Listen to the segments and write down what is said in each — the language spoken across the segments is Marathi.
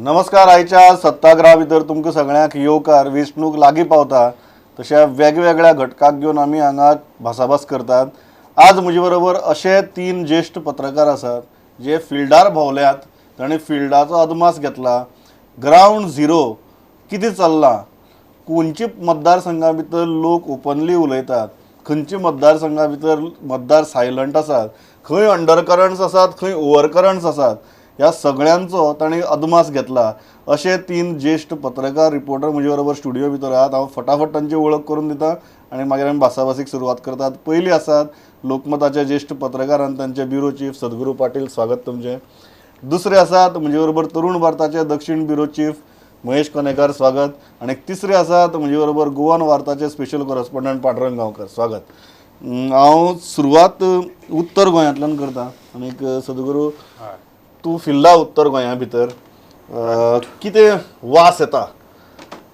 नमस्कार. आयच्या सत्ताग्रहा भितर तुमकां सगळ्यांक येवकार वेंचणूक लागीं पावता तशा वेगवेगळ्या घटकाक घेवन आमी हांगा भासाभास करतात. आज म्हजे बरोबर अशे 3 ज्येश्ठ पत्रकार आसात जे फिल्डार भोंवल्यात, तांणी फिल्डाचो अदमास घेतला. ग्राउंड झिरो कितें चल्लां, खंयच्या मतदारसंघा भितर लोक ओपनली उलयतात, खंयच्या मतदारसंघा भितर मतदार सायलंट आसात, खंय अंडर करंट्स आसात, खंय ओवर करंट्स आसात, ह्या सगळ्यांचो ताणें अदमास घेतला. अशे 3 ज्येश्ठ पत्रकार रिपोर्टर म्हजे बरोबर स्टुडियो भितर आहात. हांव फटाफट तांची वळख करून दिता आनी मागीर आमी भासाभासीक सुरवात करतात. पयलीं आसात लोकमताचे ज्येश्ठ पत्रकार आनी तांचे ब्युरो चीफ सद्गुरू पाटील, स्वागत तुमचें. दुसरे आसात म्हजे बरोबर तरुण भारताचे दक्षिण ब्युरो चीफ महेश कनेकार, स्वागत. आनी तिसरे आसात म्हजे बरोबर गोवन वार्ताचे स्पेशल कॉरेस्पॉन्डंट पांडुरंग गांवकर, स्वागत. हांव सुरवात उत्तर गोंयांतल्यान करता. आनीक सद्गुरू, तूं फिरला उत्तर गोंया भितर, कितें वास येता?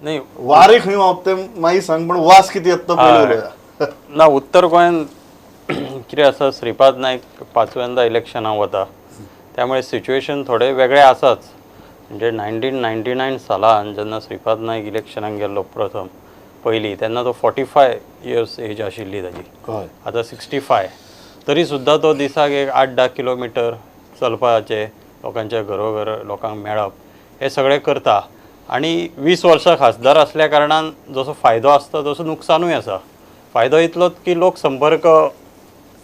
नाही, वारे खंय व्हांवता तें मागीर सांग, पण वास कितें येता तो पयलीं उलया. ना, उत्तर गोंयान कितें आसा, श्रीपाद नायक 5व्यांदा इलेक्शनाक वता, त्यामुळे सिच्युएशन थोडे वेगळे आसाच. म्हणजे 1999 सालान जेन्ना श्रीपाद नायक इलेक्शनाक गेल्लो प्रथम पयलीं, तेन्ना तो 45 इयर्स एज आशिल्ली ताजी. आतां 65. तरी सुद्दां तो दिसाक एक 8-10 किलोमिटर चलपाचे, लोकांच्या घरोघर लोकांक मेळप, हे सगळें करता. आनी 20 वर्सां खासदार असल्या कारणान जसो फायदो आसता तसो नुकसानूय आसा. फायदो इतलोच की लोक संपर्क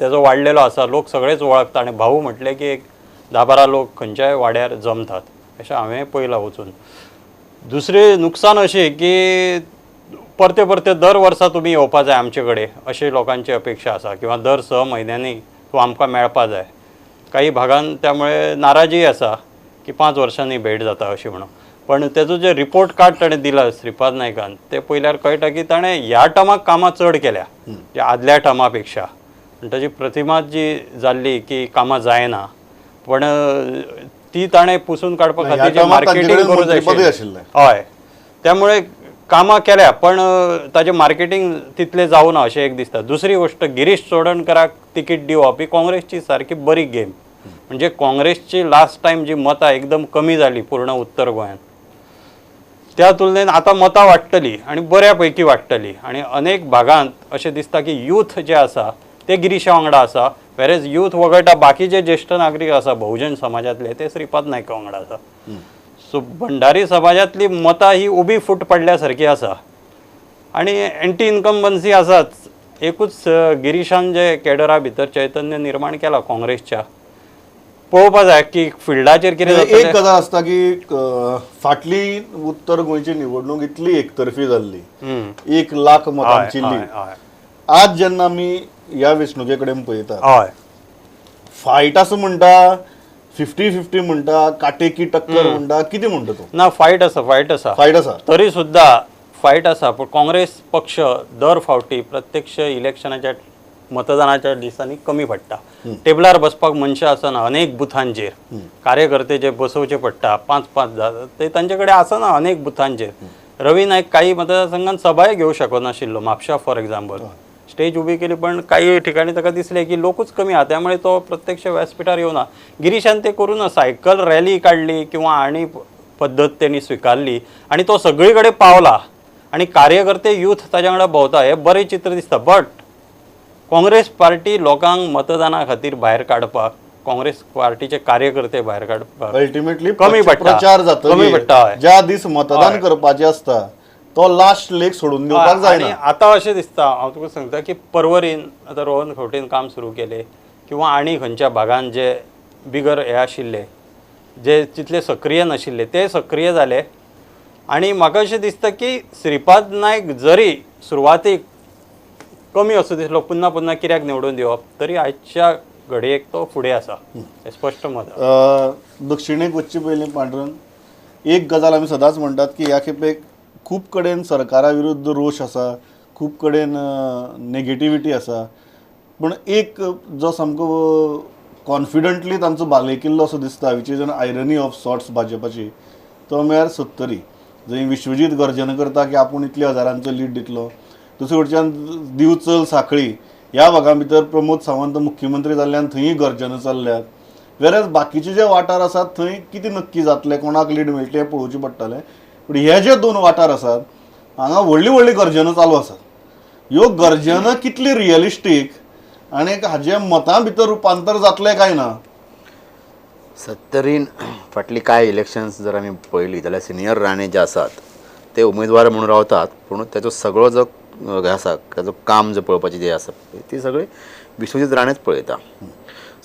तेजो वाडलेलो आसा, लोक सगळेच वळखता. आनी भाऊ म्हटले की एक 10-12 लोक खंयच्याय वाड्यार जमतात, अशें हांवें पयलां वचून. दुसरें नुकसान अशें की परते परते दर वर्सा तुमी येवपा जाय आमचे कडेन, अशें लोकांची अपेक्षा आसा, किंवा दर 6 म्हयन्यांनी तूं आमकां मेळपा जाय. काही भागांत त्यामुळे नाराजी आसा की 5 वर्सांनी भेट जाता अशी म्हणून. पण तेजो जे रिपोर्ट कार्ड ताणें दिला श्रीपाद नायकान, ते पयल्यार कळटा की ताणें ह्या टर्माक कामां चड केल्या ज्या आदल्या टर्मा पेक्षा. ताची प्रतिमा जी जाल्ली की कामां जायना, पण ती ताणें पुसून काडपा खातीर मार्केटींग करूंक जाय आशिल्लें. हय, त्यामुळे कामां केल्या, पण ताजें मार्केटींग तितलें जावना अशें एक दिसता. दुसरी गोश्ट, गिरीश चोडणकराक तिकीट दिवप ही काँग्रेसची सारकी बरी गेम. म्हणजे काँग्रेसची लास्ट टायम जी मतां एकदम कमी जाली पूर्ण उत्तर गोंयांत, त्या तुलनेन आतां मतां वाडटली आनी बऱ्या पैकी वाडटली. आनी अनेक भागांत अशें दिसता की यूथ जे आसा ते गिरीशा वांगडा आसा, वेरेज यूथ वगळटा बाकीचे ज्येश्ठ नागरीक आसा बहुजन समाजातले ते श्रीपाद नायका वांगडा आसा. सो भंडारी समाजातली मतां ही उबी फूट पडल्या सारकी आसा. आनी एंटी इन्कम्बन्सी आसाच. एकूच गिरीशान जे कॅडरा भितर चैतन्य निर्माण केला काँग्रेसच्या, पळोवपा जाय की फिल्डाचेर कितें जाता. एक गजाल आसता की फाटली उत्तर गोंयची निवडणूक इतली एकतर्फी जाल्ली, 1 लाख मतांची लीड. आज जेन्ना आमी ह्या वेंचणुके कडेन पळयतात, फायट आसा म्हणटा, 50-50 म्हणटा, काटेकी टक्कर म्हणटा, कितें म्हणटा तूं? ना, फायट आसा. तरी सुद्दां फायट आसा. पण काँग्रेस पक्ष दर फावटी प्रत्यक्ष इलेक्शनाच्या मतदानाच्या दिसांनी कमी पडटा. टेबलार बसपाक मनशां आसना अनेक बुथांचेर, कार्यकर्ते जे बसोवचे पडटा 5-5 ते तांचे कडेन आसना अनेक बुथांचेर. रवी नायक काही मतदारसंघात सभाय घेवंक शकनाशिल्लो, म्हापशा फॉर एक्झाम्पल. स्टेज उबी केली, पण काही ठिकाणी ताका दिसले की लोकूच कमी आहा, त्यामुळे तो प्रत्यक्ष व्यासपीठार येवना. गिरीशान ते करून सायकल रॅली काडली किंवा आनी पद्दत तेणी स्विकारली आनी तो सगळी कडेन पावला. आनी कार्यकर्ते यूथ ताच्या वांगडा भोंवता, हे बरें चित्र दिसता. बट काँग्रेस पार्टी लोकांक मतदाना खातीर भायर काडपाक, काँग्रेस पार्टीचे कार्यकर्ते भायर काडपाक अल्टिमेटली कमी पडटा. ज्या दीस मतदान करपाचें आसता तो लास्ट लेख सोडून दिवपाक जायना. आतां अशें दिसता, हांव तुका सांगता की परवरीन आतां रोहन खंवटेन काम सुरू केलें, किंवा आनी खंयच्या भागांत जे बिगर हे आशिल्ले, जे तितले सक्रीय नाशिल्ले, ते सक्रीय जाले. आनी म्हाका अशें दिसता की श्रीपाद नायक जरी सुरवातीक कमी असो दिसलो, पुन्हा पुन्हा कित्याक निवडून दिवप, तरी आयच्या घडयेक तो फुडें आसा, हें स्पश्ट मत. दक्षिणेक वचचे पयलीं पांडुरंग, एक गजाल आमी सदांच म्हणटात की ह्या खेपेक खूब कडेन सरकारा विरुद्ध रोश आसा, खूब कडेन नेगेटिविटी आसा, पण एक जो सामको कॉन्फिडंटली तांचो बालेकिल्लो असो दिसता, which is an irony of sorts भाजपाची, तो म्हळ्यार सत्तरी. जंय विश्वजीत गर्जना करता की आपूण इतल्या हजारांचो लीड दितलो. दुसरे कडच्यान दिवचल सांखळी ह्या भागां भितर प्रमोद सावंत मुख्यमंत्री जाल्ल्यान थंयय गर्जना चल्ल्यात. वेरज बाकीचे जे वाठार आसात थंय कितें नक्की जातलें, कोणाक लीड मेळटली हें पळोवचें पडटलें. पूण हे जे 2 वाठार आसात हांगा व्हडली व्हडली गर्जना चालू आसात. ह्यो गर्जना कितली रियलिस्टीक आनी हाजे मतां भितर रुपांतर जातलें काय ना? सत्तरीन फाटली कांय इलेक्शन्स जर आमी पळयली जाल्यार सिनियर राणे जे आसात ते उमेदवार म्हणून रावतात, पूण तेजो सगळो जो हें आसा ताजो काम जो पळोवपाचें जें आसा ती सगळी विश्वजीत राणेच पळयता.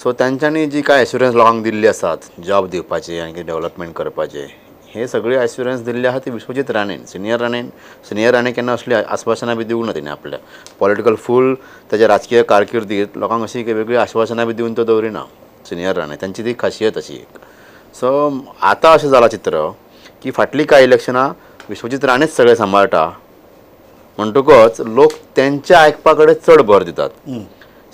सो तांच्यांनी जी कांय एश्युरन्स लोकांक दिल्ली आसात, जॉब दिवपाचे आनी डेव्हलपमेंट करपाचे, हे सगळे एश्युरन्स दिल्ले आहा ती विश्वजीत राणेन. सिनियर राणे केन्ना असली आश्वासनां बी दिवंक ना तेणे आपल्या पॉलिटिकल फूल ताच्या राजकीय कारकिर्दीत लोकांक अशी वेगळी आश्वासनां बी दिवन तो दवरिना सिनियर राणे. तांची ती खासियत अशी एक. सो आतां अशें जालां चित्र की फाटली कांय इलेक्शनां विश्वजीत राणेच सगळें सांबाळटा म्हणटकच लोक तेंच्या आयकपा कडेन चड भर दितात.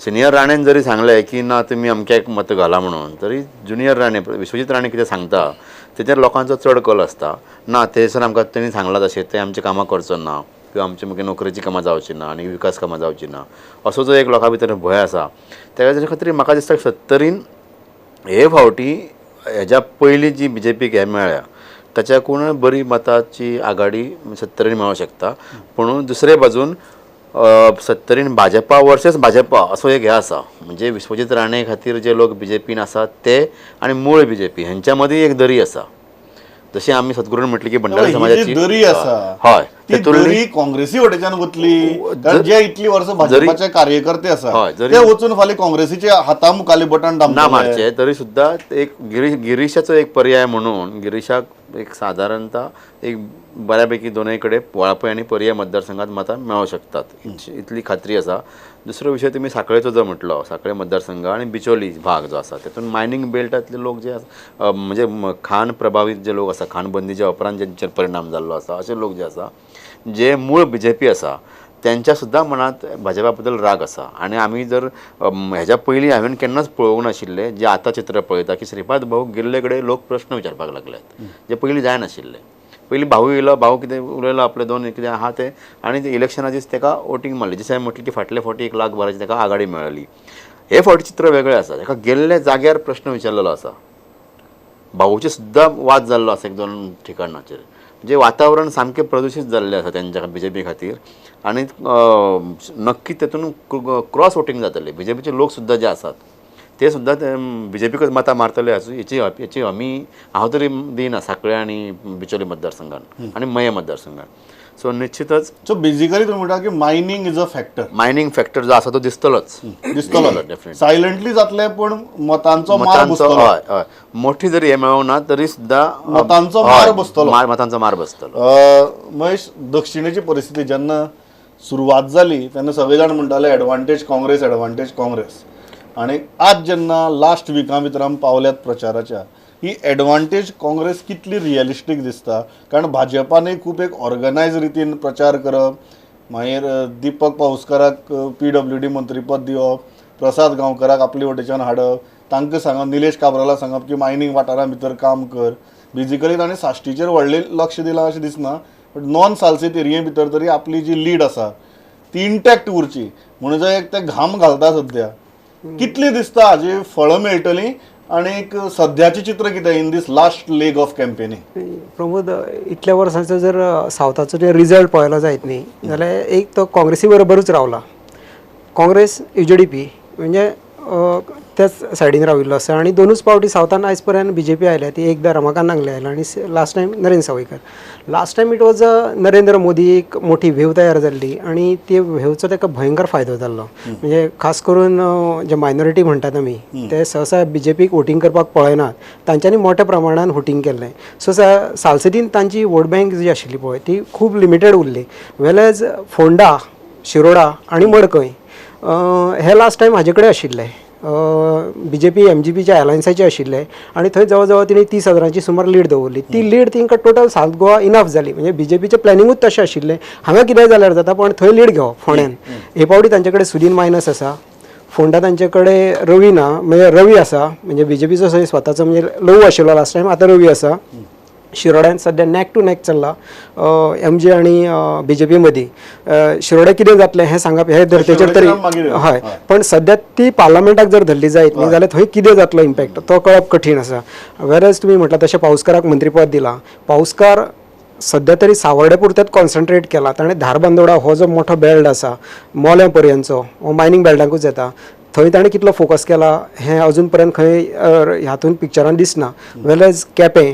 सिनियर राणेन जरी सांगलें की ना तुमी अमक्याक मत घाला म्हणून, तरी ज्युनियर राणे विश्वजीत राणे कितें सांगता तेचेर लोकांचो चड कल आसता. ना थंयसर आमकां तेणी सांगलां तशें तें आमचें कामां करचो ना किंवा आमची मागीर नोकरेची कामां जावची ना आनी विकास कामां जावची ना असो जो एक लोकां भितर भंय आसा. तेच्या खातीर म्हाका दिसता सत्तरीन हे फावटी हेज्या पयलीं जी BJPक हे मेळ्ळ्या ताच्याकून बरी मताची आघाडी सत्तरीन मेळूंक शकता. पूण दुसरे बाजून सत्तरीन भाजपा वर्सेस भाजपा असो एक हे आसा. म्हणजे विश्वजीत राणे खातीर जे लोक BJPन आसात ते आनी मूळ BJP हेंच्या मदीं एक दरी आसा. जशी आमी सद्गुरून म्हटली की भंडारी समाजाची दरी आसा हय ती दरी काँग्रेसी वटेच्यान वतली. कारण जे इतली वर्सां भाजपाचे कार्यकर्ते आसा ते वचून फाल्यां काँग्रेसीच्या हातामुखाली बटन ना दामतले. मारचे तरी सुद्दां एक गिरीशाचो एक पर्याय म्हणून गिरीशाक एक सादारणता एक बऱ्यापैकी दोनूय कडेन वाळपय आनी पर्याय मतदारसंघात मतां मेळूंक शकतात इतली खात्री आसा. दुसरो विशय तुमी सांखळेचो जो म्हटलो, सांखळे मतदारसंघ आनी बिचोली भाग जो आसा तेतून मायनींग बेल्टांतले लोक जे आसा म्हणजे खाण प्रभावीत जे लोक आसा, खाणबंदीच्या उपरांत जेंचेर परिणाम जाल्लो आसा अशे लोक जे आसा जे मूळ BJP आसा त्यांच्या सुद्दां मनांत भाजपा बद्दल राग आसा. आनी आमी जर हेज्या पयलीं हांवें केन्नाच पळोवंक नाशिल्लें जे आतां चित्र पळयता की श्रीपाद भाऊ गेल्ले कडेन लोक प्रश्न विचारपाक लागल्यात जे पयलीं जायनाशिल्ले. पयलीं भाऊ येयलो, भाऊ कितें उलयलो आपले दोन कितें आहा तें आनी ते इलेक्शना दीस ताका वोटींग मारली. जशें हांवें म्हटलें की फाटले फावटी 1 लाख भराची ताका आघाडी मेळ्ळी. हे फावटी चित्र वेगळें आसा. ताका गेल्ले जाग्यार प्रश्न विचारलेलो आसा. भाऊचे सुद्दां वाद जाल्लो आसा 1-2 ठिकाणाचेर. म्हणजे वातावरण सामकें प्रदूशीत जाल्लें आसा तेंच्या BJP खातीर आनी नक्की तेतून क्रॉस वोटींग जातलें. BJPचे लोक सुद्दां जे आसात ते सुद्दां BJPकच मतां मारतले हेची हमी हांव तरी दिना सांखळे आनी बिचोली मतदारसंघान आनी मये मतदारसंघान. सो निश्चितच सो बेजिकली तुम्ही म्हणटा की mining is a factor. Mining factor जो आसा तो दिसतलोच डेफिनेटली सायलंटली जातले पूण मतांचो मार बसतलो. हय हय मोठी जरी हे मेळोंक ना तरी सुद्दां मतांचो मार बसतलो. मतांचो मार बसतलो. महेश, दक्षिणेची परिस्थिती जेन्ना सुरवात जाली तेन्ना सगळे जाण म्हणटाले एडवांटेज काँग्रेस आणि आज जेन्ना लास्ट विका भितर आमी पावल्यात प्रचाराच्या ही एडवांटेज काँग्रेस कितली रियलिस्टीक दिसता. कारण भाजपानय खूब एक ऑर्गनायज रितीन प्रचार करप, मागीर दीपक पाऊसकाराक PWD मंत्रीपद दिवप, प्रसाद गांवकाराक आपले वटेच्यान हाडप, तांकां सांगप, निलेश काब्राला सांगप की मायनींग वाठारा भितर काम कर. बेजिकली ताणें साश्टीचेर व्हडलें लक्ष दिलां अशें दिसना. बट नॉन सालसेत एरिये भितर तरी आपली जी लीड आसा ती इंटॅक्ट उरची म्हणून जो एक ते घाम घालता सध्या कितली दिसता हाजी फळां मेळटलीं आनी एक सद्याचें चित्र कितें in this last leg of campaigning? Pramod, इतल्या वर्सांचो जर सावथाचो जे रिजल्ट पळयलो जायत न्ही जाल्यार एक तो काँग्रेसी बरोबरूच रावला. काँग्रेस UJDP म्हणजे त्याच सायडीन राविल्लो आसा आनी दोनूच पावटी सावथान आयज पर्यंत BJP आयल्या. ती एकदां रमाकांत नांगले आयला आनी last time Narendra Savaikar. Last time it was Narendra Modi एक मोठी व्हेव तयार जाल्ली आनी ते व्हेवचो ताका भयंकर फायदो जाल्लो. म्हणजे खास करून जे मायनॉरिटी म्हणटात आमी ते सहसा BJPक वोटींग करपाक पळयनात, तांच्यांनी मोठ्या प्रमाणान वोटींग केल्लें. सो सालसेतीन तांची वोट बँक जी आशिल्ली पळय ती खूब लिमिटेड उरली. वेलेज फोंडा, शिरोडा आनी मडकय हे लास्ट टायम हाजे कडेन आशिल्ले. BJP MGPच्या एलायन्साचे आशिल्ले आनी थंय जवळ जवळ तिणी 30,000ची सुमार लीड दवरली. ती लीड तिंका टोटल सावथ गोवा इनफ जाली. म्हणजे BJPचें प्लॅनिंगूच तशें आशिल्लें हांगा कितें जाल्यार जाता पण थंय लीड घेवप फोंड्यान. हे पावटी तांचे कडेन सुदीन मायनस आसा. फोंडा तांचे कडेन रवी ना, म्हणजे रवी आसा. म्हणजे BJPचो स्वताचो म्हणजे लव आशिल्लो लास्ट टायम, आतां रवी आसा. शिरोड्यान सध्या नॅक टू नॅक चल्ला MG आणि BJP मदीं शिरोड्या कितें जातलें हें सांगप हे धर्तेचेर तरी हय पण सध्या ती पार्लमेंटाक जर धरली जायत न्ही जाल्यार थंय कितें जातलो इम्पॅक्ट तो कळप कठीण आसा वेरएज तुमी म्हटलां तशें पावसकाराक मंत्रीपद दिलां पावसकार सध्या तरी सावर्डे पुरतेच कॉन्सन्ट्रेट केला ताणें धारबांदोडा हो जो मोठो बेल्ट आसा मोल्या पर्यंतचो हो मायनींग बेल्टाकूच येता थंय ताणें कितलो फोकस केला हें अजून पर्यंत खंय ह्यातून पिक्चरान दिसना वेरएज केपें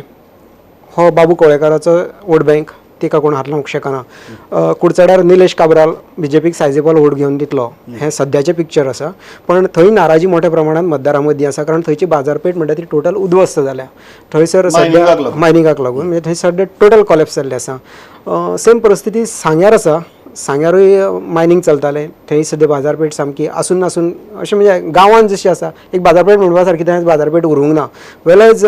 हो बाबू कोळेकाराचो वोट बँक तिका कोण हात लावंक शकना कुडचड्यार निलेश काब्राल BJPक सायजेबल वोट घेवन दितलो हें सद्याचें पिक्चर आसा पण थंय नाराजी मोठ्या प्रमाणात मतदारां मदीं आसा कारण थंयची बाजारपेठ म्हणटा ती टोटल उद्ध्वस्त जाल्या थंयसर सद्या मायनिंगाक लागून म्हणजे थंय सद्या टोटल कॉलेप्स जाल्लें आसा सेम परिस्थिती सांग्यार आसा सांग्यारूय मायनींग चलतालें थंय सद्या बाजारपेठ सामकी आसून नासून अशें म्हणजे गांवांत जशी आसा एक बाजारपेठ म्हणपा सारकी थंय बाजारपेठ उरूंक ना वेलएज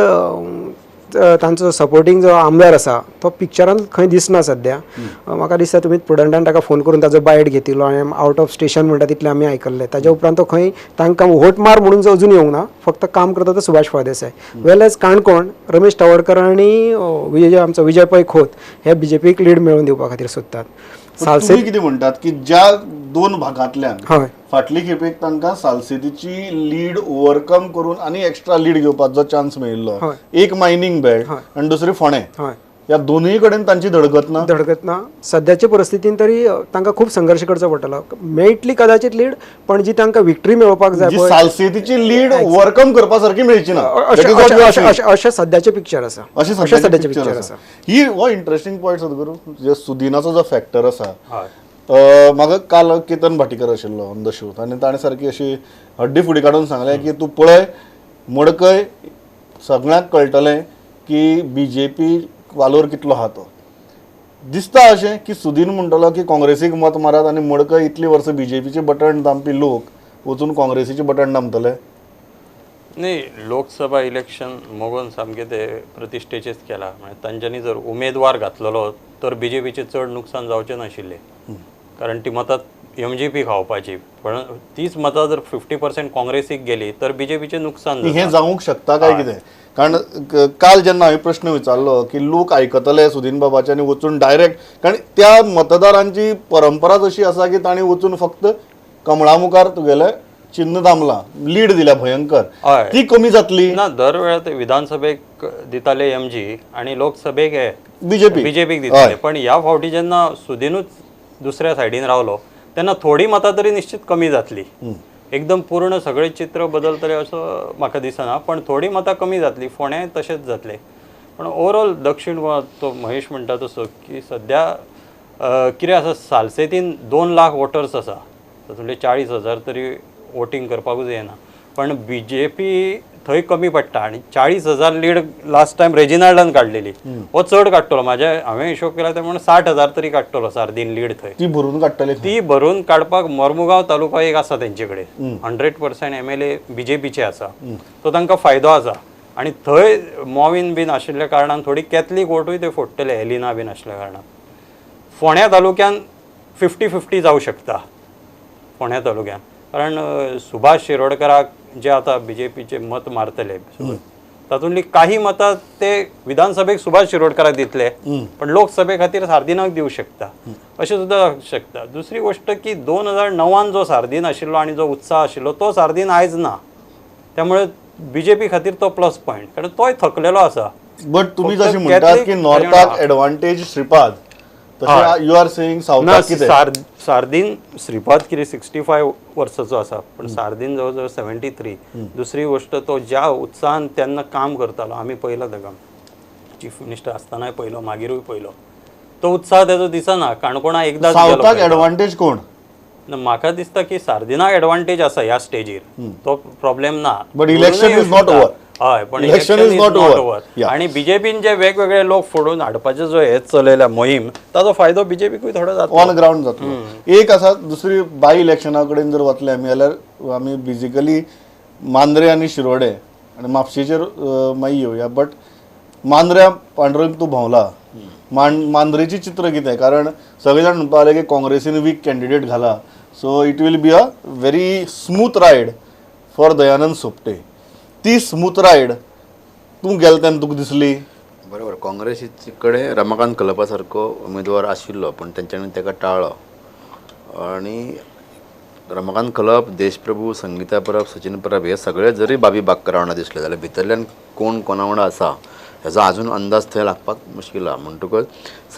तांचो सपोर्टींग जो आमदार आसा तो पिक्चरान खंय दिसना सध्या म्हाका दिसता तुमी स्टुडंटान ताका फोन करून ताजो बायट घेतिल्लो आनी आउट ऑफ स्टेशन म्हणटा तितलें आमी आयकल्लें ताज्या उपरांत तो खंय तांकां वोट मार म्हणून जो अजून येवंक ना फक्त काम करता तो सुभाष फळदेसाय वेलएज काणकोण रमेश तवडकर आनी आमचो विजय पै खोत हे BJPक लीड मेळोवन दिवपा खातीर सोदतात तुम्ही किती म्हणटात की ज्या दोन भागांतल्यान हय फाटली खेपेक तांकां सालसेतीची लीड ओवरकम करून आनी एक्स्ट्रा लीड घेवपाचो चान्स मेळिल्लो एक मायनींग बेल्ट आनी दुसरी फोंडे हय ह्या दोनूय कडेन तांची धडकत ना सद्याचे परिस्थितीन तरी तांकां खूप संघर्श करचो पडटलो मेळटली कदाचित लीड पण जी तांकां विक्टरी मेळोवपाक जाय पळय सालसेतीची लीड ओवरकम करपा सारकी मेळची ना अशें सद्याचें पिक्चर आसा अशें सद्याचें पिक्चर आसा ही हो इंटरेस्टिंग पॉयंट सदगुरू जे सुदिनाचो जो फॅक्टर आसा म्हाका काल केतन भाटीकर आशिल्लो ऑन द शो आनी ताणें सारकी अशी हड्डी फुडी काडून सांगलें की तूं पळय मडकय सगळ्यांक कळटलें की BJP वालोर कितलो आहा तो दिसता अशें की सुदीन म्हणटलो की काँग्रेसीक मत मारात आनी मडकय इतलीं वर्सां BJPचे बटण दामपी लोक वचून काँग्रेसीचे बटण दामतले नाही लोकसभा इलेक्शन मोगोन सामकें ते प्रतिश्ठेचेच केला म्हणजे तांच्यांनी जर उमेदवार घातलेलो तर BJPचें चड नुकसान जावचें नाशिल्लें कारण ती मतां MGP खावपाची पण तीच मतां जर 50% काँग्रेसीक गेली तर BJPचें नुकसान हें जावंक शकता काय कितें कारण काल जेन्ना हांवें प्रश्न विचारलो की लोक आयकतले सुदीन बाबाचे आनी वचून डायरेक्ट कारण त्या मतदारांची परंपराच अशी आसा की तांणी वचून फक्त कमळा मुखार तुगेलें चिन्ह दामलां लीड दिल्या भयंकर ती कमी जातली ना दर वेळा ते विधानसभेक दिताले MG आनी लोकसभेक हे BJPक दिताले पण ह्या फावटी जेन्ना सुदीनूच दुसऱ्या सायडीन रावलो तेन्ना थोडी मतां तरी निश्चित कमी जातली एकदम पूर्ण सगळे चित्र बदलतले असं म्हाका दिसना पण थोडी मतां कमी जातली फोंड्याय तशेंच जातले पण ओवरऑल दक्षिण गोंयांत तो महेश म्हणटा तसो की सद्या कितें आसा सालसेतीन 2 लाख वोटर्स आसा तातूंतले 40,000 तरी वोटींग करपाकूच येना पण BJP थंय कमी पडटा आनी 40,000 लीड लास्ट टायम रेजिनाल्डान काडलेली हो चड काडटलो हांवें हिशोब केला ते म्हणून 60,000 तरी काडटलो सार्दीन लीड थंय ती भरून काडपाक मोर्मुगांव तालुका एक आसा तेंचे कडेन 100% MLA BJPचे आसा तो तांकां फायदो आसा आनी थंय मोवीन बीन आशिल्ल्या कारणान थोडी कॅथलीक वोटूय ते फोडटले एलिना बीन आशिल्ल्या कारणान फोंड्या तालुक्यान 50-50 जावं शकता फोंड्या तालुक्यान कारण सुभाष शिरोडकराक जे आता BJPचे मत मारतले तातूंतली काही मतां ते विधानसभेक सुभाष शिरोडकराक दितले पण लोकसभे खातीर सार्दिनाक दिवं शकता अशें सुद्दां जावंक शकता दुसरी गोष्ट की 2009 जो सार्दीन आशिल्लो आनी जो उत्साह आशिल्लो तो सार्दीन आयज ना त्यामुळे BJP खातीर तो प्लस पॉयंट कारण तोय थकलेलो आसा बट तुम्ही जशी म्हणटात की नॉर्थाक एडवांटेज श्रीपाद तशें यू आर सेइंग साउथाक कितें सार्दीन श्रीपाद कितें 65 वर्साचो आसा पण सार्दीन जवळ 73 दुसरी गोष्ट तो ज्या उत्साहान तेन्ना काम करतालो आमी पयलो ताका चीफ मिनिस्टर आसतनाय पयलो मागीरूय पयलो तो उत्साह तेजो दिसना काणकोणा एकदांच साउथाक एडवांटेज कोण म्हाका दिसता की सार्दिनाक एडवांटेज आसा ह्या स्टेजीर तो प्रॉब्लेम ना but election is not over हय पण इलेक्शन इज नॉट ओवर आणि BJPन जे वेगवेगळे लोक फोडून हाडपाचे जो हे चलयला मोहीम ताचो फायदो BJPकूय थोडो जाता ऑन ग्राउंड जातलो एक आसा दुसरी बाय इलेक्शना कडेन जर वतले आमी जाल्यार आमी बेजिकली मांद्रे आनी शिरोडे आनी म्हापशेचेर मागीर येवया बट मांद्र्या पांडुरंग तूं भोंवला मांद्रेची चित्र कितें कारण सगळे जाण म्हणपा लागले की काँग्रेसीन वीक कॅन्डिडेट घाला so it will be a very smooth ride for Dayanand Sopte ती स्मूथ रायड तूं गेल तेन्ना तुका दिसली बरोबर काँग्रेसीचे कडेन रमाकांत कलपा सारको उमेदवार आशिल्लो पण तेंच्यांनी ताका टाळ्ळो आनी रमाकांत कलप देशप्रभू संगीता परब सचिन परब हे सगळे जरी बाबी बाक्कर वांगडा दिसले जाल्यार भितरल्यान कोण कोणा वांगडा आसा हेजो अजून अंदाज थंय लागपाक मुश्कील आहा. म्हणटकच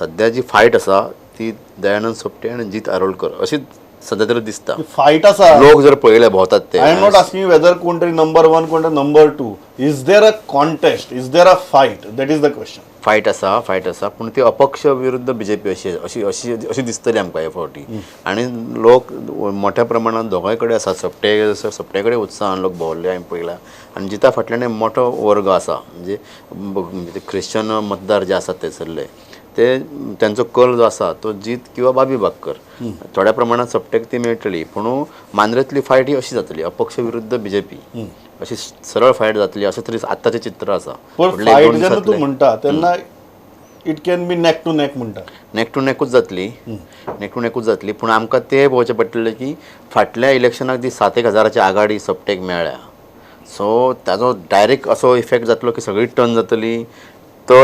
सद्या जी फायट आसा ती दयानंद सोपटे आनी जीत आरोलकर अशीच सध्या तरी दिसता. फायट आसा. लोक जर पळयले भोंवतात ते I am not asking whether कोण तरी नंबर 1 कोण तरी number 2. Is there a contest, is there a fight, that is the question. Fight आसा पूण ती अपक्ष विरुद्ध बीजेपी अशी दिसतली आमकां ह्या फावटी. आनी लोक मोठ्या प्रमाणात दोगांय कडेन आसा. सोपटे कडेन उत्साहान लोक भोंवले हांवें पळयला आनी जिता फाटल्यान मोठो वर्ग आसा म्हणजे क्रिश्चन मतदार जे आसात ते सरले ते त्यांचो कल जो आसा तो जीत किंवा बाबी बाक्कर थोड्या प्रमाणात सोपट्याक ती मेळटली. पूण मांद्रेंतली फायट ही अशी जातली अपक्ष विरुद्ध बीजेपी अशी सरळ फायट जातली अशें तरी आतांचें चित्र आसा. पण फायट जेन्ना तूं म्हणटा तेन्ना it can be neck to neck म्हणटा. नेक टू नेकूच जातली पूण आमकां तें पळोवचें पडटलें की फाटल्या इलेक्शनाक ती 7,000ची आघाडी सोपटेक मेळ्ळ्या. सो ताजो डायरेक्ट असो इफेक्ट जातलो की सगळी टर्न जातली तो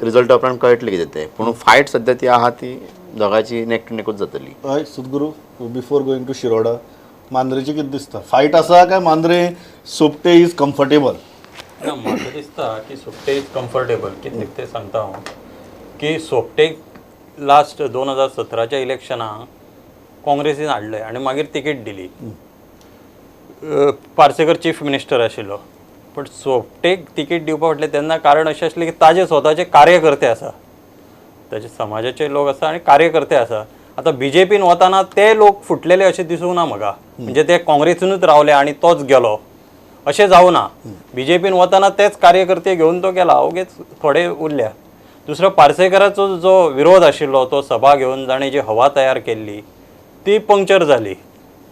रिजल्ट उपरांत कळटलें कितें तें. पूण फायट सद्या ती आहा ती दोगांची नेक टू नेकूच जातली. हय सद्गुरू, बिफोर गोईंग टू शिरोडा मांद्रेची कितें दिसता? फायट आसा काय मांद्रे सोपटे इज कम्फर्टेबल? ना म्हाका दिसता की सोपटे इज कम्फर्टेबल. कित्याक तें सांगता हांव की सोपटेक लास्ट 2017च्या इलेक्शनाक काँग्रेसीन हाडलें आनी मागीर तिकेट दिली. पार्सेकर चीफ मिनिस्टर आशिल्लो पण सोपटेक तिकेट दिवपा फाटलें तेन्ना कारण अशें आसलें की ताजे स्वताचे कार्यकर्ते आसा, ताचे समाजाचे लोक आसा आनी कार्यकर्ते आसा. आतां बीजेपीन वताना ते लोक फुटलेले अशें दिसूंक ना म्हाका. म्हणजे ते काँग्रेसीनूच रावले आनी तोच गेलो अशें जावं ना. बीजेपीन वताना तेच कार्यकर्ते घेवन तो गेला, ओगेच थोडे उरल्या. दुसरो पार्सेकराचो जो विरोध आशिल्लो तो सभा घेवन जाणें जी हवा तयार केल्ली ती पंक्चर जाली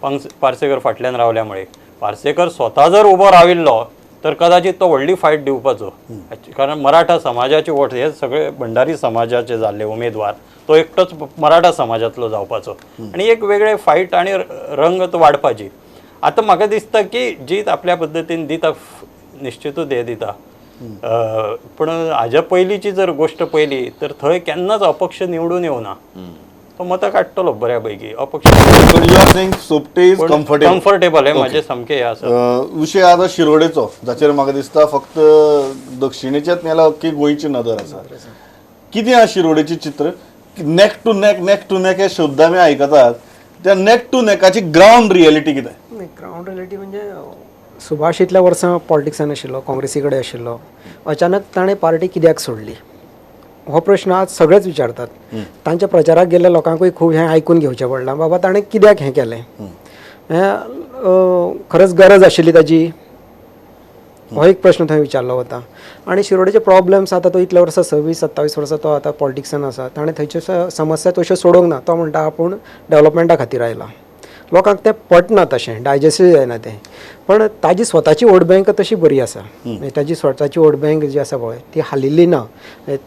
पार्सेकर फाटल्यान रावल्यामुळे. पार्सेकर स्वता जर उबो राविल्लो तर कदाचित तो व्हडली फायट दिवपाचो. कारण मराठा समाजाचे वोट हे सगळे भंडारी समाजाचे जाल्ले उमेदवार, तो एकटोच मराठा समाजातलो जावपाचो आनी एक वेगळे फायट आनी रंगत वाडपाची. आतां म्हाका दिसता की जीत आपल्या पद्दतीन दिता निश्चितूच हे दिता. पूण हाज्या पयलींची जर गोश्ट पयली तर थंय केन्नाच अपक्ष निवडून येवना. तो मतां काडटलो बऱ्यापैकी अपक्ष. सोपटे इज कम्फर्टेबल हे म्हाजें सामकें हें आसा. विशय आतां शिरोडेचो जाचेर म्हाका दिसता फक्त दक्षिणेच्याच नाल्यार अख्खी गोंयची नदर आसा. कितें आसा शिरोडेचें चित्र? नेक टू नेक हे शब्द आमी आयकतात. त्या नेक टू नेकाची ग्रावंड रियलिटी कितें? ग्रावंड रियलिटी म्हणजे सुभाष इतल्या वर्सां पॉलिटिक्सान आशिल्लो, काँग्रेसी कडेन आशिल्लो. अचानक ताणें पार्टी कित्याक सोडली हो प्रश्न आज सगळेच विचारतात. तांच्या प्रचाराक गेल्ल्या लोकांकूय खूब हें आयकून घेवचें पडलां बाबा ताणें कित्याक हें केलें. हें खरंच गरज आशिल्ली ताची हो एक प्रश्न थंय विचारलो वता. आनी शिरोडेचे प्रॉब्लेम्स आतां तो इतल्या वर्सां 26-27 वर्सां तो आतां पॉलिटिक्सान आसा. ताणें थंयच्यो समस्या तश्यो सोडोवंक ना. तो म्हणटा आपूण डेवलॉपमेंटा खातीर आयला. लोकांक तें पटना, तशें डायजेस्टूय जायना तें. पण ताजी स्वताची वोट बँक तशी बरी आसा. ताजी स्वताची वोट बँक जी आसा पळय ती हालिल्ली ना.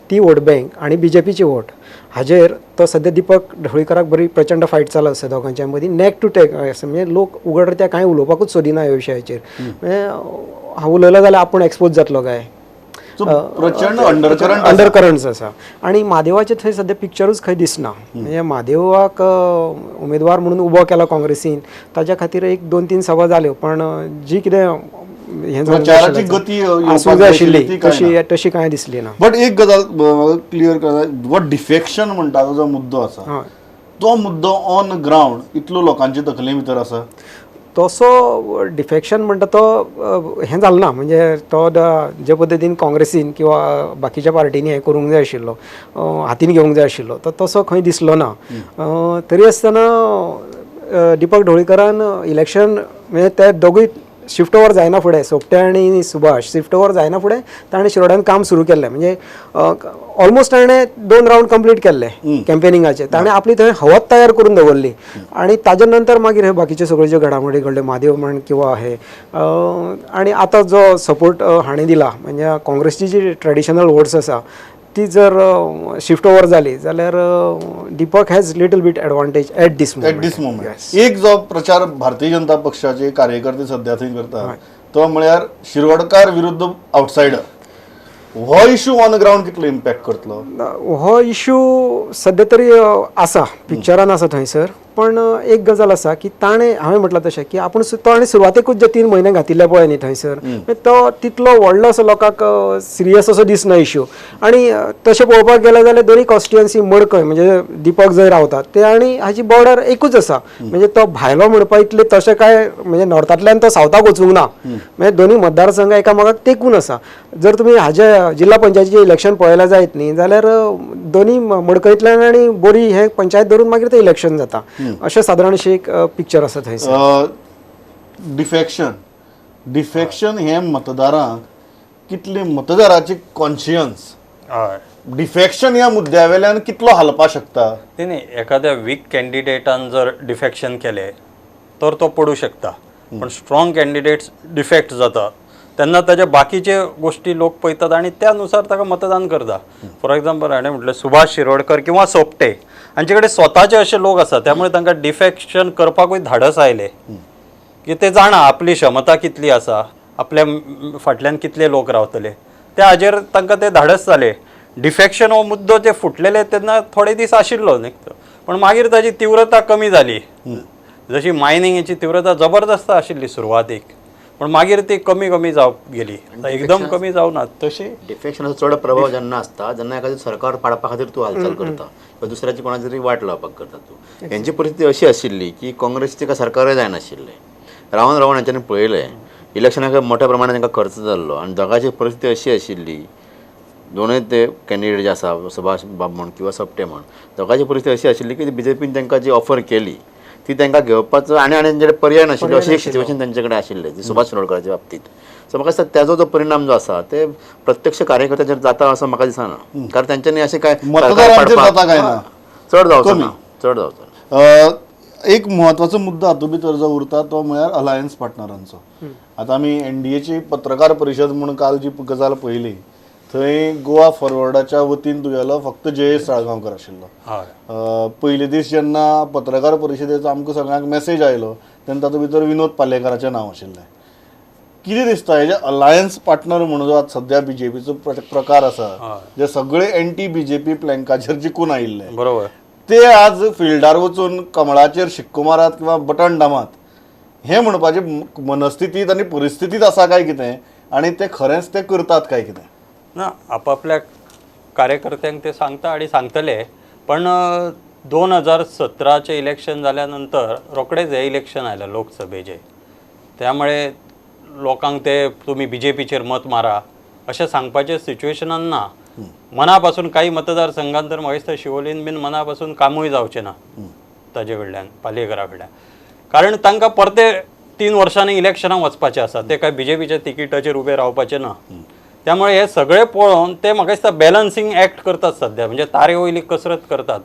ती वोट बँक आनी बीजेपीची वोट हाजेर तो सद्या दिपक ढवळीकराक बरी प्रचंड फायट चालू आसा दोगांच्या मदीं. नेक टू टेक म्हणजे लोक उगडरित्या कांय उलोवपाकूच सोदिना ह्या विशयाचेर. हांव उलयलो जाल्यार आपूण एक्सपोज जातलो काय प्रचंड अंडरकरंट्स आसा. आनी महादेवाचे थंय सद्या पिक्चरूच खंय दिसना. म्हणजे महादेवाक उमेदवार म्हणून उबो केलो काँग्रेसीन, ताच्या खातीर 1-2-3 सभा जाल्यो पण जी कितें हें आसूंक जाय आशिल्ली तशी कांय दिसली ना. बट एक गजाल क्लियर करता, वो डिफेक्शन म्हणटा तो जो मुद्दो आसा तो मुद्दो ऑन ग्रावंड इतलो लोकांच्या तकले भितर आसा. तसो डिफेक्शन म्हणटा तो हें जालें ना. म्हणजे तो जे पद्दतीन काँग्रेसीन किंवा बाकीच्या पार्टीनी हें करूंक जाय आशिल्लो, हातीन घेवंक जाय आशिल्लो, तो तसो खंय दिसलो ना. तरी आसतना दिपक ढवळीकरान इलेक्शन म्हणजे ते दोगूय शिफ्ट ओवर जायना फुडें, सोपटे आनी सुभाष शिफ्ट ओवर जायना फुडें ताणें शिरोड्यान काम सुरू केल्लें. म्हणजे ऑलमोस्ट ताणें 2 रावंड कंप्लीट केल्ले कॅम्पेनिंगाचे. ताणें आपली थंय हवत तयार करून दवरली आनी ताजे नंतर मागीर हे बाकीचे सगळे ज्यो घडामोडी घडले महादेव म्हण किंवा हे आनी आतां जो सपोर्ट हाणें दिला म्हणजे काँग्रेसची जी ट्रेडिशनल वोट्स आसा ती जर शिफ्ट ओवर जाली जाल्यार Deepak has little bit advantage at this moment. एक जो प्रचार भारतीय जनता पक्षाचे कार्यकर्ते सध्या थंय करतात तो म्हळ्यार शिरोडकार विरुद्ध आउटसायडर. हो इश्यू ऑन ग्राउंड कितलो इम्पॅक्ट करतलो? हो इश्यू सध्या तरी आसा पिक्चरान आसा थंयसर, पण एक गजाल आसा की ताणें हांवें म्हटलां तशें की आपूण ताणें सुरवातेकूच जे 3 म्हयने घातिल्ले पळय न्ही थंयसर, तो तितलो व्हडलो असो लोकांक सिरियस असो दिसना इश्यू. आनी तशें पळोवपाक गेल्यार जाल्यार दोनी कॉन्स्टिट्युएन्सी मडकय म्हणजे दीपक जंय रावतात ते आनी हाजी बॉर्डर एकूच आसा. म्हणजे तो भायलो म्हणपा इतले तशें काय म्हणजे नॉर्थांतल्यान तो सावथाक वचूंक ना. म्हणजे दोनी मतदारसंघ एकामेकाक तेंकून आसा. जर तुमी हाजे जिल्हा पंचायतीचें इलेक्शन पळयलें जायत न्ही जाल्यार दोनी मडकयंतल्यान आनी बोरी हें पंचायत धरून मागीर तें इलेक्शन जाता. अशें सादारण अशें एक पिक्चर आसा थंयसर. डिफेक्शन हे मतदारांक कितले मतदाराची कॉन्शियन्स हय डिफेक्शन ह्या मुद्द्या वेल्यान कितलो हालपा शकता? नाही एखाद्या वीक कॅन्डिडेटान जर डिफेक्शन केले तर तो पडू शकता, पण स्ट्रॉंग कॅन्डिडेट्स डिफेक्ट जाता तेन्ना ताजे बाकीचे गोष्टी लोक पळयतात आनी त्यानुसार ताका मतदान करता. फॉर एग्जाम्पल हाणें म्हटलें सुभाष शिरोडकर किंवा सोपटे हांचे कडेन स्वताचे अशे लोक आसात, त्यामुळे तांकां डिफेक्शन करपाकूय धाडस आयले की ते जाणा आपली क्षमता कितली आसा, आपल्या फाटल्यान कितले लोक रावतले, त्या हाजेर तांकां ते धाडस जाले. डिफेक्शन हो मुद्दो जे फुटलेले तेन्ना थोडे दीस आशिल्लो न्ही, पण मागीर ताची तीव्रता कमी जाली. जशी मायनिंगेची तीव्रता जबरदस्त आशिल्ली सुरवातीक, पण मागीर ती कमी कमी जावप गेली, एकदम कमी जावना. तशी डिफेक्शनाचो चड प्रभाव जेन्ना आसता जेन्ना एखादें सरकार पाडपा खातीर तूं हालचाल करता किंवा दुसऱ्याची कोणाची तरी वाट लावपाक करता तूं. हेंची परिस्थिती अशी आशिल्ली की काँग्रेसचे काय सरकारय जायनाशिल्लें. रावन रावन हांच्यांनी पळयलें इलेक्शनाक मोठ्या प्रमाणात तांकां खर्च जाल्लो आनी दोगांची परिस्थिती अशी आशिल्ली, दोनूय ते कॅन्डिडेट जे आसा सुभाष बाब म्हण किंवा सोपटे म्हण, दोगांची परिस्थिती अशी आशिल्ली की बीजेपीन तांकां जी ऑफर केली ती तांकां घेवपाचो आनी तांचे कडेन पर्याय नाशिल्लो अशें एक सिच्युएशन तांचे कडेन आशिल्लें ती सुभाष शिरोडकराच्या बाबतीत. सो म्हाका दिसता त्याचो जो परिणाम जो आसा ते प्रत्यक्ष कार्यकर्त्यांचेर जाता असो म्हाका दिसना, कारण तांच्यांनी अशें काय मतदारांचेर जाता काय ना, चड जावचो ना, चड जावचो ना. एक म्हत्वाचो मुद्दो हातूंत भितर जो उरता तो म्हळ्यार अलायन्स पार्टनरांचो. आतां आमी एनडीएची पत्रकार परिशद म्हणून काल जी गजाल पळयली थंय गोवा फॉरवर्डाच्या वतीन तुगेलो फक्त जयेश साळगांवकर आशिल्लो. पयले दीस जेन्ना पत्रकार परिशदेचो आमकां सगळ्यांक मेसेज आयलो तेन्ना तातूंत भितर विनोद पालेकराचें नांव आशिल्लें. कितें दिसता हेजे अलायन्स पार्टनर म्हणून जो आतां सद्या बीजेपीचो प्रकार आसा, जे सगळे एंटी बीजेपी प्लँकाचेर जिखून आयिल्ले, बरोबर, ते आज फिल्डार वचून कमळाचेर शिक्को मारात किंवा बटन दामात हे म्हणपाचे मनस्थितीत आनी परिस्थितीत आसा काय कितें, आनी ते खरेंच ते करतात काय कितें? ना आपापल्या कार्यकर्त्यांक ते सांगता आणि सांगतले, पण 2017चे इलेक्शन झाल्यानंतर रोखडेच हे इलेक्शन आयलें लोकसभेचे, त्यामुळे लोकांक ते तुम्ही बीजेपीचेर मत मारा अशें सांगपाचें सिच्युएशनान ना. मनापासून काही मतदारसंघांत तर म्हाका दिसता शिवोलीन बीन मनापासून कामूय जावचें ना ताजे कडल्यान, पालयेकरा कडल्यान, कारण तांकां परते 3 वर्सांनी इलेक्शनाक वचपाचें आसा, ते काय बीजेपीच्या तिकीटाचेर उबे रावपाचे ना. त्यामुळे हे सगळे पळोवन ते म्हाका दिसता बॅलन्सिंग ॲक्ट करतात सध्या, म्हणजे तारे वयली कसरत करतात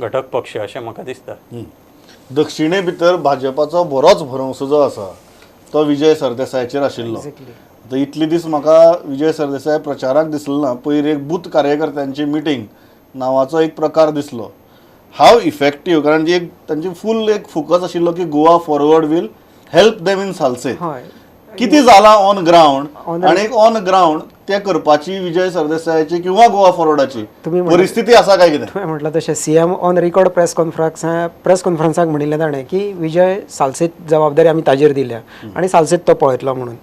घटक पक्ष अशें म्हाका दिसता. दक्षिणे भितर भाजपाचो बरोच भरवंसो जो आसा तो विजय सरदेसायाचेर आशिल्लो. आतां इतले दीस म्हाका विजय सरदेसाय प्रचाराक दिसलो ना, पयर एक बूथ कार्यकर्त्यांची मिटींग नांवाचो एक प्रकार दिसलो. हाव इफेक्टीव, कारण जी एक तांची फूल एक फोकस आशिल्लो की Goa forward will help them in Salcete. किती जाला ऑन ग्राउंड आणि ऑन ग्राउंड ते करपाची विजय सरदेसायाची किंवा गोवा फॉरवर्डाची परिस्थिती आसा काय कितें? तुम्ही म्हटलं तशें सीएम ऑन रेकॉर्ड प्रेस कॉन्फरन्साक म्हणिल्लें ताणें की विजय सालसेत जबाबदारी आमी ताजेर दिल्या आनी सालसेत तो पळयतलो म्हणून.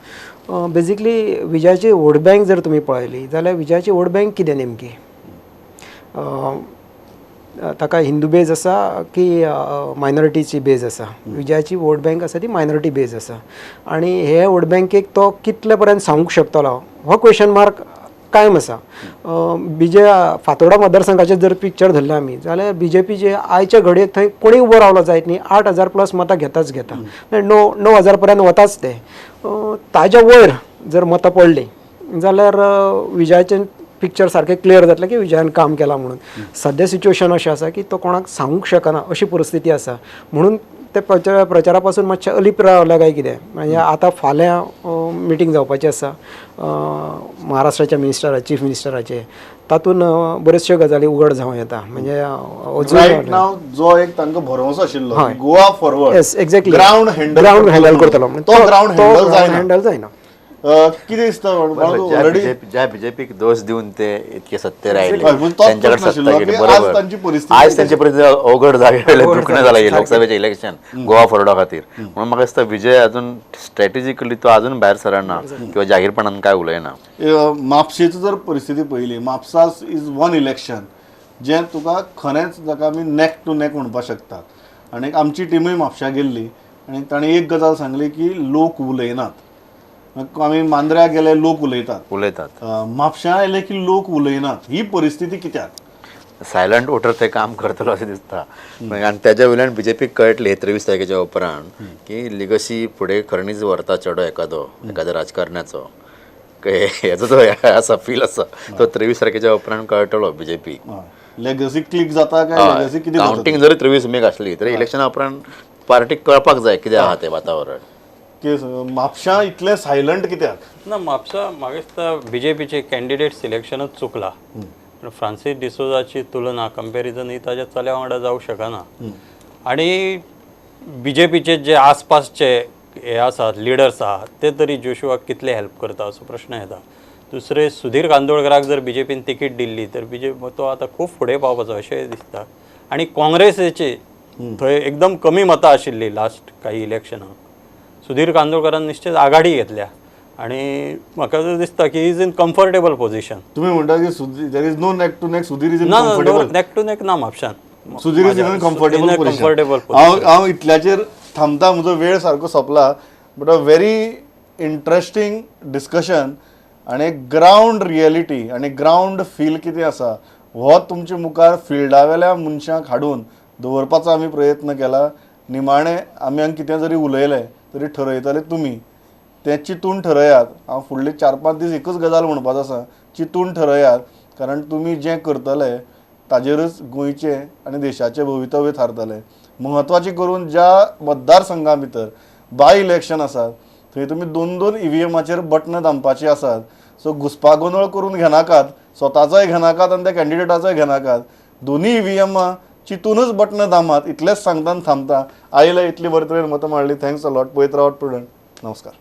बेजिकली विजयाची वोट बँक जर तुमी पळयली जाल्यार विजयाची वोट बँक कितें नेमकी? ताका हिंदू बेज आसा की मायनॉरिटीची बेज आसा? विजयाची वोट बँक आसा ती मायनॉरिटी बेज आसा. आनी हे वोट बँकेक तो कितले पर्यंत सांगूंक शकतलो हो क्वेश्चन मार्क कायम आसा. फातोर्डा मतदारसंघाचेर जर पिक्चर धरलें आमी जाल्यार बीजेपीचे आयच्या घडयेक थंय कोणीय उबो रावलो जायत न्ही, 8,000 प्लस मतां घेताच घेता, 9,000 पर्यंत वताच ते. ताच्या वयर जर मतां पडलीं जाल्यार विजयाचें पिक्चर सारकें क्लियर जातलें की विजयान काम केलां म्हणून. सद्या सिच्युएशन अशें आसा की तो कोणाक सांगूंक शकना अशी परिस्थिती आसा. म्हणून ते प्रचारा पासून मातशें अलीप रावल्या काय कितें. म्हणजे आतां फाल्यां मिटींग जावपाची आसा महाराष्ट्राच्या मिनिस्टराचे, चीफ मिनिस्टराचे, तातूंत बऱ्योचश्यो गजाली उघड जावं येता. म्हणजे रायट नाव जो एक तांकां भरवंसो आशिल्लो Goa forward exactly ground handle करतलो तो ग्राउंड हँडल जायना. कितें दिसता ऑलरेडी ज्या बीजेपीक दोष देऊन ते इतके सत्तेर आयले हय, पण तोच त्यांच्याकडे प्रश्न सत्ता आशिल्लो गेली की आज बरोबर तांची परिस्थिती आज त्यांची परिस्थिती अवघड जागे दुखणं झालं हे लोकसभेचे इलेक्शन गोवा फॉरवर्डा खातीर म्हणून म्हाका दिसता विजय अजून स्ट्रॅटेजिकली तो अजून भायर सरना किंवा जाहीरपणान काय उलयना. म्हापशेची जर परिस्थिती पळयली, म्हापसास इज वन इलेक्शन जें तुका खरेंच जाका आमी नॅक टू नॅक म्हणपाक शकतात. आनी आमची टिमूय म्हापशा गेल्ली आनी ताणें एक गजाल सांगली की लोक उलयनात. आमी मांद्र्या गेले लोक उलयतात, म्हापशा आयले की लोक उलयनात. ही परिस्थिती कित्याक? सायलंट वोटर ते काम करतलो अशें दिसता. आनी तेज्या वयल्यान बीजेपीक कळटलें 23 तारखेच्या उपरांत की लिगसी फुडें खरेंच व्हरता चेडो एखाद्या राजकारण्याचो हेचो तो आसा फील आसा तो 23 तारखेच्या उपरांत कळटलो बीजेपीक. लेगसी क्लिक जाता काय लेगसी कितें कावंटींग जरी 23 मेक आसली तरी इलेक्शना उपरांत पार्टीक कळपाक जाय कितें आहा तें वातावरण. म्हापशा इतलें सायलंट कित्याक? ना म्हापसा म्हाका दिसता बीजेपीचे कॅन्डिडेट सिलेक्शनच चुकला. फ्रांसीस डिसोजाची तुलना कंपॅरिजन ही ताज्या चल्या वांगडा जावं शकना. आनी बीजेपीचे जे आसपासचे हे आसात लिडर्स आहात ते तरी जोशुआक कितले हेल्प करता असो प्रश्न येता. दुसरे सुधीर कांदोळकराक जर बीजेपीन तिकीट दिल्ली तर तो आतां खूब फुडें पावपाचो अशें दिसता. आनी काँग्रेसीची थंय एकदम कमी मतां आशिल्ली लास्ट काही इलेक्शनाक. सुधीर कांदोळकरान निश्चित आघाडी घेतल्या आनी म्हाका दिसता की इज इन कम्फर्टेबल पोझिशन. तुम्ही म्हणटा की there is no neck to neck, Sudhir is in ना कम्फर्टेबल. नॅक टू नॅक ना म्हापशान. Sudhir is in comfortable comfortable हांव इतल्याचेर थांबता, म्हजो वेळ सारको सोंपला. But a very interesting discussion आनी ग्रावंड रियलिटी आनी ग्रावंड फील कितें आसा हो तुमच्या मुखार फिल्डा वेल्या मनशांक हाडून दवरपाचो आमी प्रयत्न केला. निमाणें आमी हांगा कितें जरी उलयलें तरी ठरयतले तुमी. तें चिंतून ठरयात. हांव फुडले 4-5 दीस एकच गजाल म्हणपाचो आसा, चिंतून ठरयात. कारण तुमी जें करतले ताजेरच गोंयचें आनी देशाचें भवितव्य थारतलें. म्हत्वाचें करून ज्या मतदारसंघा भितर बाय इलेक्शन आसात थंय तुमी 2-2 EVMाचेर बटनां दामपाचीं आसात. सो घुसपागोंदळ करून घेनाकात, स्वताचोय घेनाकात आनी त्या कॅन्डिडेटाचोय घेनाकात. दोनी EVMां चिंतूनच बटनां दामात. इतलेंच सांगतान थांबता. आयले इतली बरे तरेन मतां मांडली. Thanks a lot. पळयत रावत प्रुडंट. नमस्कार.